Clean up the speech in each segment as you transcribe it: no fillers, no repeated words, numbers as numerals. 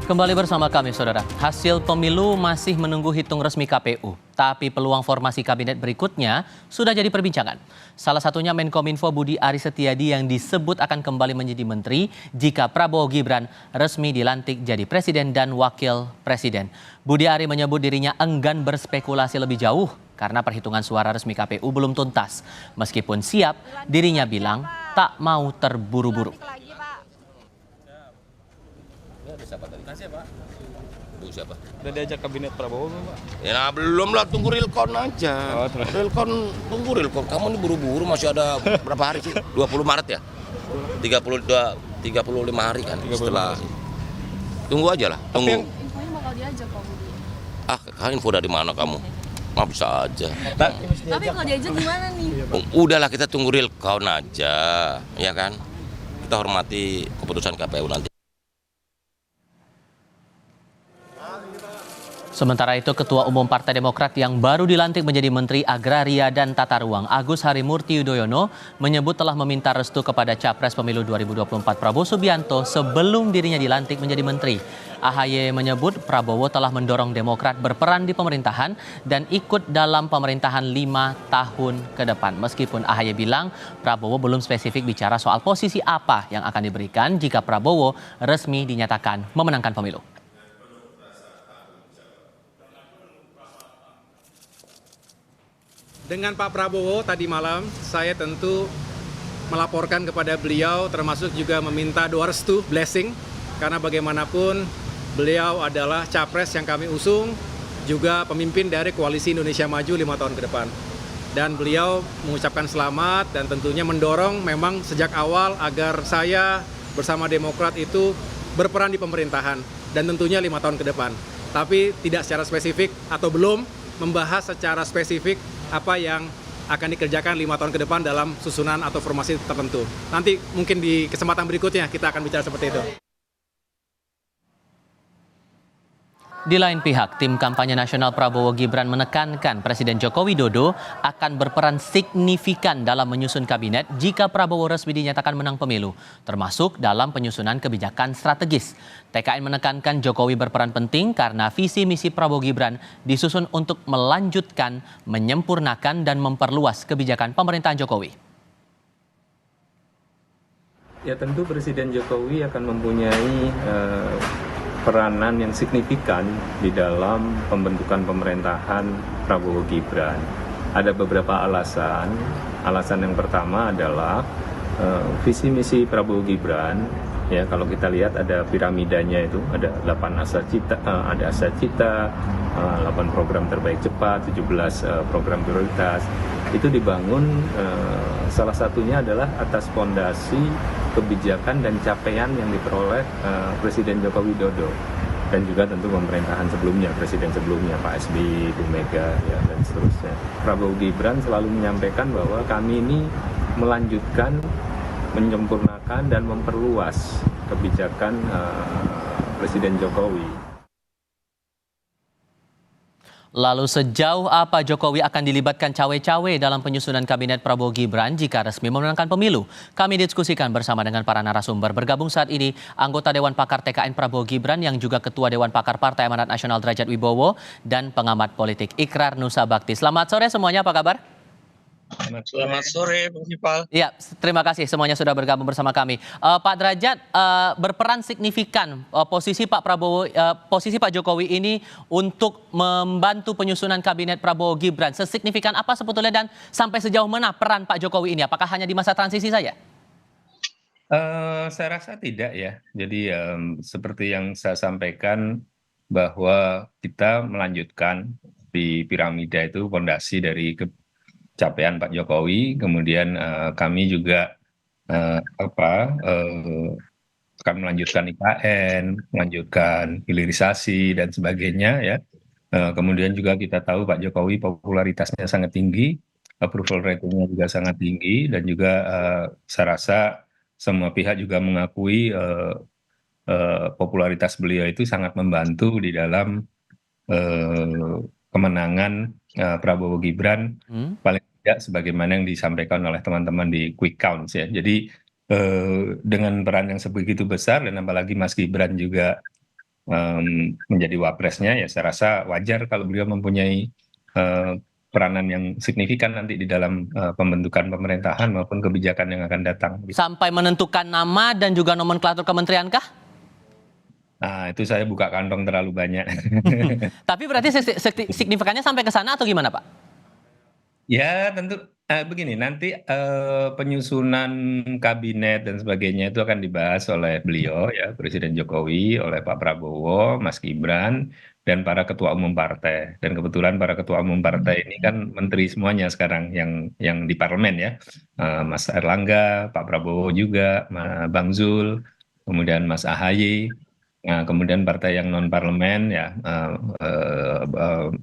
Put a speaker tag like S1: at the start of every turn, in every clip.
S1: Kembali bersama kami, Saudara. Hasil pemilu masih menunggu hitung resmi KPU, tapi peluang formasi kabinet berikutnya sudah jadi perbincangan. Salah satunya Menkominfo Budi Aris Setiadi yang disebut akan kembali menjadi menteri jika Prabowo Gibran resmi dilantik jadi presiden dan wakil presiden. Budi Ari menyebut dirinya enggan berspekulasi lebih jauh karena perhitungan suara resmi KPU belum tuntas. Meskipun siap, dirinya bilang tak mau terburu-buru.
S2: Siapa tadi? Siapa? Siapa?
S3: Udah diajak kabinet Prabowo belum, Pak?
S2: Ya belum lah, tunggu realcon aja. Tunggu realcon. Kamu ini buru-buru, masih ada berapa hari sih? 20 Maret ya? 35 hari kan setelah. Tunggu aja lah, tunggu.
S4: Tapi infonya bakal diajak Pak Budi.
S2: Kan info dari mana kamu? Maaf bisa aja.
S4: Tapi kalau diajak gimana nih?
S2: Udahlah, kita tunggu realcon aja, ya kan? Kita hormati keputusan KPU nanti.
S1: Sementara itu, Ketua Umum Partai Demokrat yang baru dilantik menjadi Menteri Agraria dan Tata Ruang, Agus Harimurti Yudhoyono, menyebut telah meminta restu kepada Capres Pemilu 2024 Prabowo Subianto sebelum dirinya dilantik menjadi Menteri. AHY menyebut Prabowo telah mendorong Demokrat berperan di pemerintahan dan ikut dalam pemerintahan 5 tahun ke depan. Meskipun AHY bilang Prabowo belum spesifik bicara soal posisi apa yang akan diberikan jika Prabowo resmi dinyatakan memenangkan pemilu.
S3: Dengan Pak Prabowo tadi malam, saya tentu melaporkan kepada beliau, termasuk juga meminta doa restu, blessing, karena bagaimanapun beliau adalah capres yang kami usung, juga pemimpin dari Koalisi Indonesia Maju 5 tahun ke depan. Dan beliau mengucapkan selamat dan tentunya mendorong memang sejak awal agar saya bersama Demokrat itu berperan di pemerintahan dan tentunya 5 tahun ke depan. Tapi tidak secara spesifik atau belum membahas secara spesifik apa yang akan dikerjakan 5 tahun ke depan dalam susunan atau formasi tertentu. Nanti mungkin di kesempatan berikutnya kita akan bicara seperti itu.
S1: Di lain pihak, tim kampanye nasional Prabowo Gibran menekankan Presiden Joko Widodo akan berperan signifikan dalam menyusun kabinet jika Prabowo resmi dinyatakan menang pemilu, termasuk dalam penyusunan kebijakan strategis. TKN menekankan Jokowi berperan penting karena visi misi Prabowo Gibran disusun untuk melanjutkan, menyempurnakan, dan memperluas kebijakan pemerintahan Jokowi.
S5: Ya tentu Presiden Jokowi akan mempunyai peranan yang signifikan di dalam pembentukan pemerintahan Prabowo Gibran. Ada beberapa alasan. Alasan yang pertama adalah visi misi Prabowo Gibran. Ya, kalau kita lihat ada piramidanya itu ada 8 asa cita, 8 program terbaik cepat, 17 program prioritas. Itu dibangun salah satunya adalah atas fondasi kebijakan dan capaian yang diperoleh Presiden Joko Widodo dan juga tentu pemerintahan sebelumnya, presiden sebelumnya Pak SBY, Bu Mega, ya, dan seterusnya. Prabowo Gibran selalu menyampaikan bahwa kami ini melanjutkan, menyempurnakan dan memperluas kebijakan Presiden Jokowi.
S1: Lalu sejauh apa Jokowi akan dilibatkan cawe-cawe dalam penyusunan kabinet Prabowo Gibran jika resmi memenangkan pemilu? Kami diskusikan bersama dengan para narasumber. Bergabung saat ini anggota Dewan Pakar TKN Prabowo Gibran yang juga Ketua Dewan Pakar Partai Amanat Nasional Derajat Wibowo dan pengamat politik Ikrar Nusa Bakti. Selamat sore semuanya, apa kabar?
S6: Selamat sore, Bang Sipal.
S1: Ya, terima kasih semuanya sudah bergabung bersama kami. Pak Derajat, berperan signifikan posisi Pak Prabowo, posisi Pak Jokowi ini untuk membantu penyusunan kabinet Prabowo Gibran. Sesignifikan apa sebetulnya dan sampai sejauh mana peran Pak Jokowi ini? Apakah hanya di masa transisi saja?
S5: Saya rasa tidak ya. Jadi seperti yang saya sampaikan bahwa kita melanjutkan di piramida itu fondasi dari capaian Pak Jokowi, kemudian kami juga akan melanjutkan IKN, melanjutkan hilirisasi dan sebagainya ya. Kemudian juga kita tahu Pak Jokowi popularitasnya sangat tinggi, approval ratingnya juga sangat tinggi, dan juga saya rasa semua pihak juga mengakui popularitas beliau itu sangat membantu di dalam kemenangan Prabowo Gibran, paling tidak sebagaimana yang disampaikan oleh teman-teman di quick count ya. Jadi dengan peran yang sebegitu besar dan apalagi Mas Gibran juga menjadi wapresnya, ya saya rasa wajar kalau beliau mempunyai eh, peranan yang signifikan nanti di dalam pembentukan pemerintahan maupun kebijakan yang akan datang.
S1: Sampai menentukan nama dan juga nomenklatur kementerian kah?
S5: Nah, itu saya buka kantong terlalu banyak.
S1: Tapi berarti signifikannya sampai ke sana atau gimana, Pak?
S5: Ya, tentu begini, nanti penyusunan kabinet dan sebagainya itu akan dibahas oleh beliau ya, Presiden Jokowi, oleh Pak Prabowo, Mas Gibran, dan para ketua umum partai. Dan kebetulan para ketua umum partai ini kan menteri semuanya sekarang yang di parlemen ya. Mas Erlangga, Pak Prabowo juga, Bang Zul, kemudian Mas Ahaye. Nah, kemudian partai yang non parlemen ya,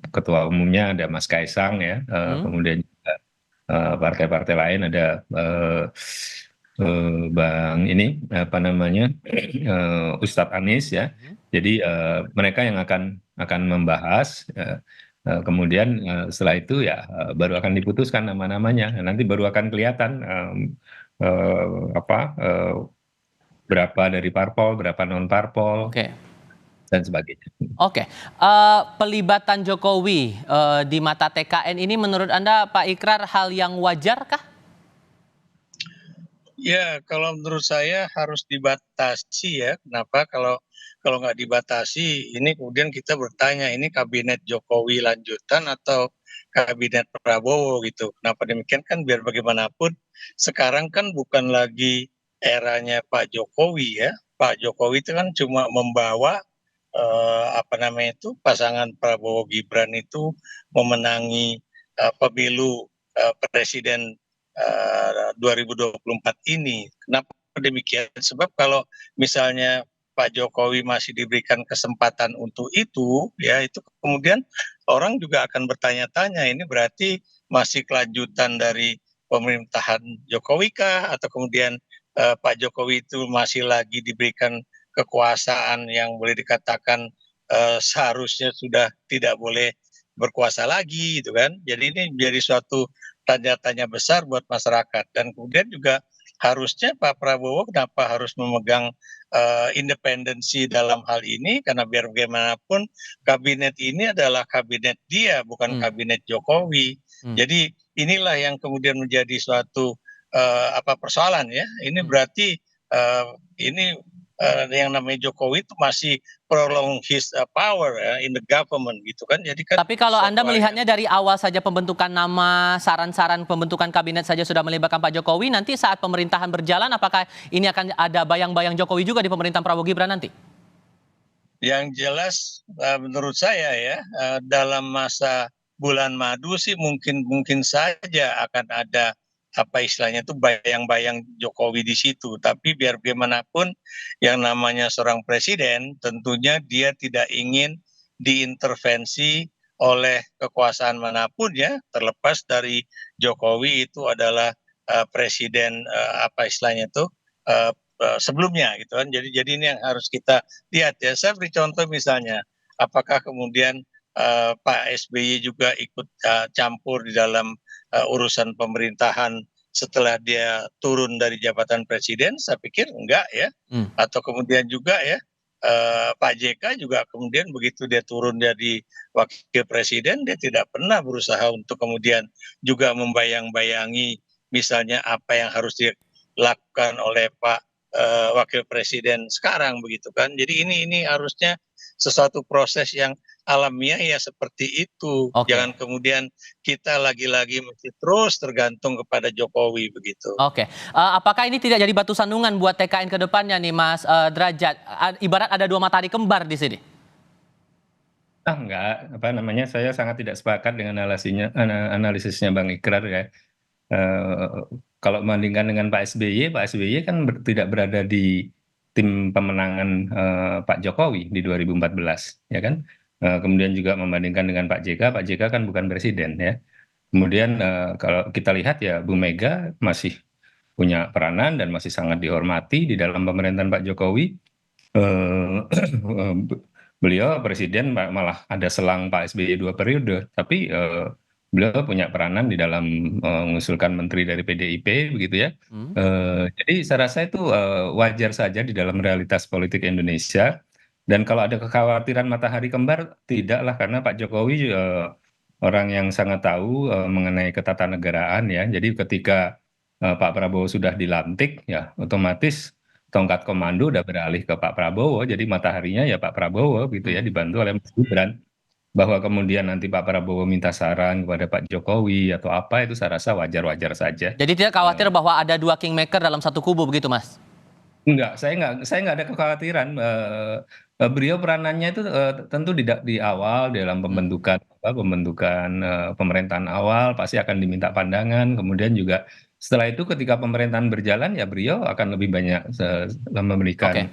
S5: ketua umumnya ada Mas Kaisang ya, kemudian juga partai-partai lain ada Bang ini apa namanya Ustadz Anies ya. Jadi mereka yang akan membahas. Kemudian setelah itu ya baru akan diputuskan nama-namanya. Nanti baru akan kelihatan berapa dari parpol, berapa non parpol, dan sebagainya.
S1: Oke, pelibatan Jokowi di mata TKN ini menurut Anda, Pak Ikrar, hal yang wajar kah?
S6: Ya, kalau menurut saya harus dibatasi ya. Kenapa? Kalau nggak dibatasi, ini kemudian kita bertanya, ini kabinet Jokowi lanjutan atau kabinet Prabowo gitu. Kenapa demikian? Kan biar bagaimanapun sekarang kan bukan lagi eranya Pak Jokowi ya. Pak Jokowi itu kan cuma membawa pasangan Prabowo Gibran itu memenangi pemilu presiden 2024 ini. Kenapa demikian? Sebab kalau misalnya Pak Jokowi masih diberikan kesempatan untuk itu, ya itu kemudian orang juga akan bertanya-tanya, ini berarti masih kelanjutan dari pemerintahan Jokowi kah? Atau kemudian Pak Jokowi itu masih lagi diberikan kekuasaan yang boleh dikatakan seharusnya sudah tidak boleh berkuasa lagi gitu kan. Jadi ini menjadi suatu tanya-tanya besar buat masyarakat. Dan kemudian juga harusnya Pak Prabowo kenapa harus memegang independensi dalam hal ini, karena biar bagaimanapun kabinet ini adalah kabinet dia, bukan kabinet Jokowi. Jadi inilah yang kemudian menjadi suatu persoalan ya. Ini berarti ini yang namanya Jokowi itu masih prolong his power in the government gitu kan. Jadi kan.
S1: Tapi kalau Anda melihatnya dari awal saja pembentukan nama, saran-saran pembentukan kabinet saja sudah melibatkan Pak Jokowi, nanti saat pemerintahan berjalan apakah ini akan ada bayang-bayang Jokowi juga di pemerintahan Prabowo Gibran nanti?
S6: Yang jelas menurut saya ya dalam masa bulan madu sih mungkin saja akan ada apa istilahnya itu bayang-bayang Jokowi di situ. Tapi biar bagaimanapun yang namanya seorang presiden tentunya dia tidak ingin diintervensi oleh kekuasaan manapun ya, terlepas dari Jokowi itu adalah presiden apa istilahnya itu sebelumnya gitu kan. Jadi ini yang harus kita lihat ya. Saya beri contoh misalnya, apakah kemudian Pak SBY juga ikut campur di dalam urusan pemerintahan setelah dia turun dari jabatan presiden? Saya pikir enggak ya. Atau kemudian juga ya Pak JK juga kemudian begitu dia turun jadi wakil presiden, dia tidak pernah berusaha untuk kemudian juga membayang-bayangi misalnya apa yang harus dilakukan oleh Pak wakil presiden sekarang begitu kan. Jadi ini harusnya sesuatu proses yang alamiah ya seperti itu. Jangan kemudian kita lagi-lagi mesti terus tergantung kepada Jokowi begitu.
S1: Apakah ini tidak jadi batu sandungan buat TKN ke depannya nih Mas Derajat? Ibarat ada dua matahari kembar di sini.
S5: Enggak, saya sangat tidak sepakat dengan analisisnya Bang Ikrar ya. Kalau membandingkan dengan Pak SBY kan tidak berada di tim pemenangan Pak Jokowi di 2014, ya kan? Kemudian juga membandingkan dengan Pak JK kan bukan presiden ya. Kemudian kalau kita lihat ya Bu Mega masih punya peranan dan masih sangat dihormati di dalam pemerintahan Pak Jokowi. Beliau presiden malah ada selang Pak SBY 2 periode, tapi beliau punya peranan di dalam mengusulkan menteri dari PDIP begitu ya. Jadi saya rasa itu wajar saja di dalam realitas politik Indonesia. Dan kalau ada kekhawatiran matahari kembar, tidaklah karena Pak Jokowi orang yang sangat tahu mengenai ketatanegaraan ya. Jadi ketika Pak Prabowo sudah dilantik, ya otomatis tongkat komando udah beralih ke Pak Prabowo. Jadi mataharinya ya Pak Prabowo gitu ya, dibantu oleh Mas Gibran. Bahwa kemudian nanti Pak Prabowo minta saran kepada Pak Jokowi atau apa, itu saya rasa wajar-wajar saja.
S1: Jadi tidak khawatir bahwa ada dua kingmaker dalam satu kubu begitu, Mas?
S5: Enggak, saya nggak ada kekhawatiran. Beliau peranannya itu tentu di awal dalam pembentukan pemerintahan awal pasti akan diminta pandangan. Kemudian juga setelah itu ketika pemerintahan berjalan ya beliau akan lebih banyak memberikan
S1: Oke.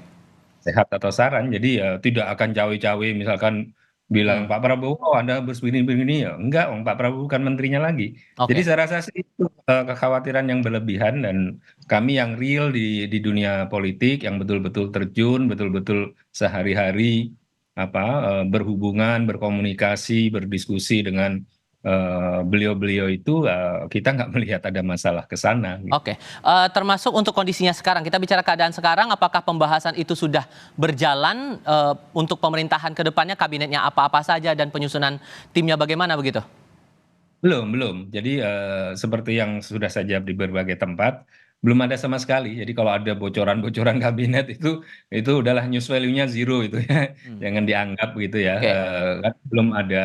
S5: sehat atau saran. Jadi ya tidak akan cawe-cawe misalkan bilang Pak Prabowo Anda begini-begini ya. Enggak, Pak Prabowo bukan menterinya lagi. Jadi
S1: Oke.
S5: saya rasa sih itu kekhawatiran yang berlebihan, dan kami yang real di dunia politik yang betul-betul terjun, betul-betul sehari-hari berhubungan, berkomunikasi, berdiskusi dengan beliau-beliau itu, kita nggak melihat ada masalah ke sana. Gitu.
S1: Oke, termasuk untuk kondisinya sekarang. Kita bicara keadaan sekarang, apakah pembahasan itu sudah berjalan untuk pemerintahan ke depannya, kabinetnya apa-apa saja dan penyusunan timnya bagaimana begitu?
S5: Belum. Jadi seperti yang sudah saya jawab di berbagai tempat, belum ada sama sekali. Jadi kalau ada bocoran-bocoran kabinet itu udahlah news value-nya zero itu ya. Jangan dianggap gitu ya.
S1: Oke.
S5: Kan belum ada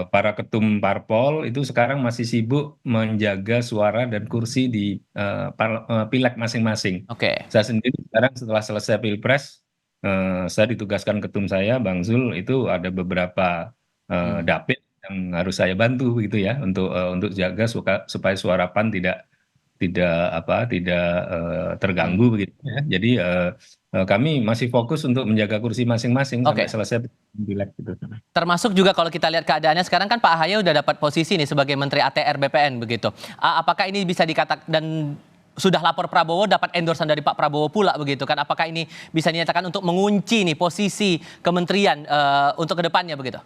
S5: para ketum parpol itu sekarang masih sibuk menjaga suara dan kursi di pileg masing-masing.
S1: Oke.
S5: Saya sendiri sekarang setelah selesai Pilpres, saya ditugaskan ketum saya, Bang Zul, itu ada beberapa dapil yang harus saya bantu gitu ya untuk jaga supaya suara PAN tidak terganggu begitu ya. Jadi kami masih fokus untuk menjaga kursi masing-masing sampai
S1: Oke.
S5: selesai pileg gitu.
S1: Termasuk juga kalau kita lihat keadaannya sekarang kan Pak Ahaye udah dapat posisi nih sebagai Menteri ATR BPN begitu. Apakah ini bisa dikatakan dan sudah lapor Prabowo dapat endorsement dari Pak Prabowo pula begitu kan? Apakah ini bisa dinyatakan untuk mengunci nih posisi kementerian untuk kedepannya begitu?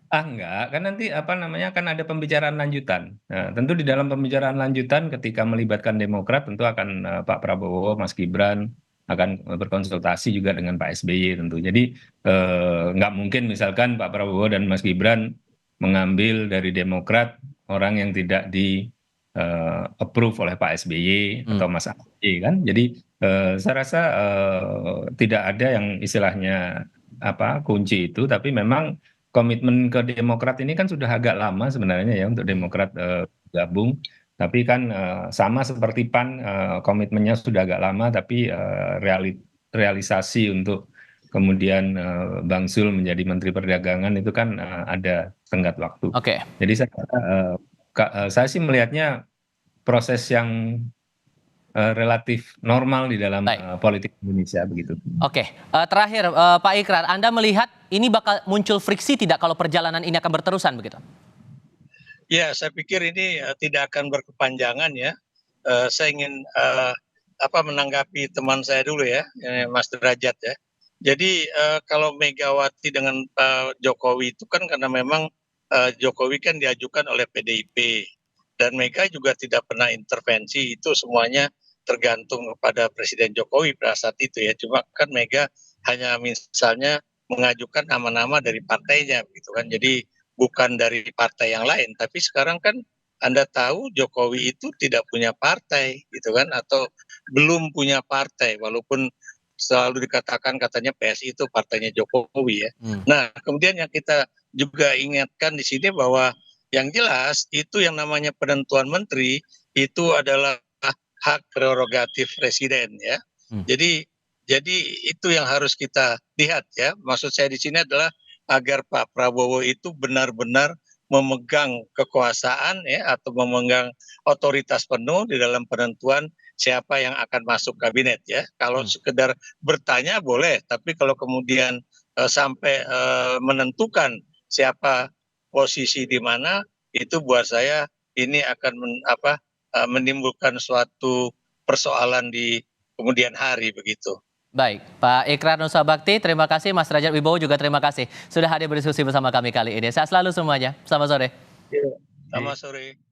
S5: Enggak, kan nanti kan ada pembicaraan lanjutan. Nah, tentu di dalam pembicaraan lanjutan ketika melibatkan Demokrat tentu akan Pak Prabowo, Mas Gibran akan berkonsultasi juga dengan Pak SBY tentu. Jadi nggak mungkin misalkan Pak Prabowo dan Mas Gibran mengambil dari Demokrat orang yang tidak di approve oleh Pak SBY atau Mas AHY kan. Jadi saya rasa tidak ada yang istilahnya kunci itu, tapi memang komitmen ke Demokrat ini kan sudah agak lama sebenarnya ya untuk Demokrat gabung, tapi kan sama seperti PAN, komitmennya sudah agak lama, tapi realisasi untuk kemudian Bang Zul menjadi Menteri Perdagangan itu kan ada tenggat waktu.
S1: Oke.
S5: Jadi saya sih melihatnya proses yang relatif normal di dalam politik Indonesia begitu.
S1: Oke, terakhir Pak Ikrar, Anda melihat ini bakal muncul friksi tidak kalau perjalanan ini akan berterusan begitu?
S6: Ya, saya pikir ini tidak akan berkepanjangan ya. Saya ingin menanggapi teman saya dulu ya, Mas Derajat ya. Jadi kalau Megawati dengan Pak Jokowi itu kan karena memang Jokowi kan diajukan oleh PDIP dan Mega juga tidak pernah intervensi, itu semuanya tergantung kepada Presiden Jokowi pada saat itu ya. Cuma kan Mega hanya misalnya mengajukan nama-nama dari partainya gitu kan. Jadi bukan dari partai yang lain. Tapi sekarang kan Anda tahu Jokowi itu tidak punya partai gitu kan, atau belum punya partai walaupun selalu dikatakan katanya PSI itu partainya Jokowi ya. Nah, kemudian yang kita juga ingatkan di sini bahwa yang jelas itu yang namanya penentuan menteri itu adalah hak prerogatif presiden ya. Jadi itu yang harus kita lihat ya. Maksud saya di sini adalah agar Pak Prabowo itu benar-benar memegang kekuasaan ya, atau memegang otoritas penuh di dalam penentuan siapa yang akan masuk kabinet ya. Kalau sekedar bertanya boleh, tapi kalau kemudian sampai menentukan siapa posisi di mana, itu buat saya ini akan menimbulkan suatu persoalan di kemudian hari begitu.
S1: Baik, Pak Ikrar Nusa Bakti, terima kasih. Mas Derajat Wibowo juga terima kasih sudah hadir berdiskusi bersama kami kali ini. Sehat selalu semuanya. Selamat sore.
S6: Selamat sore.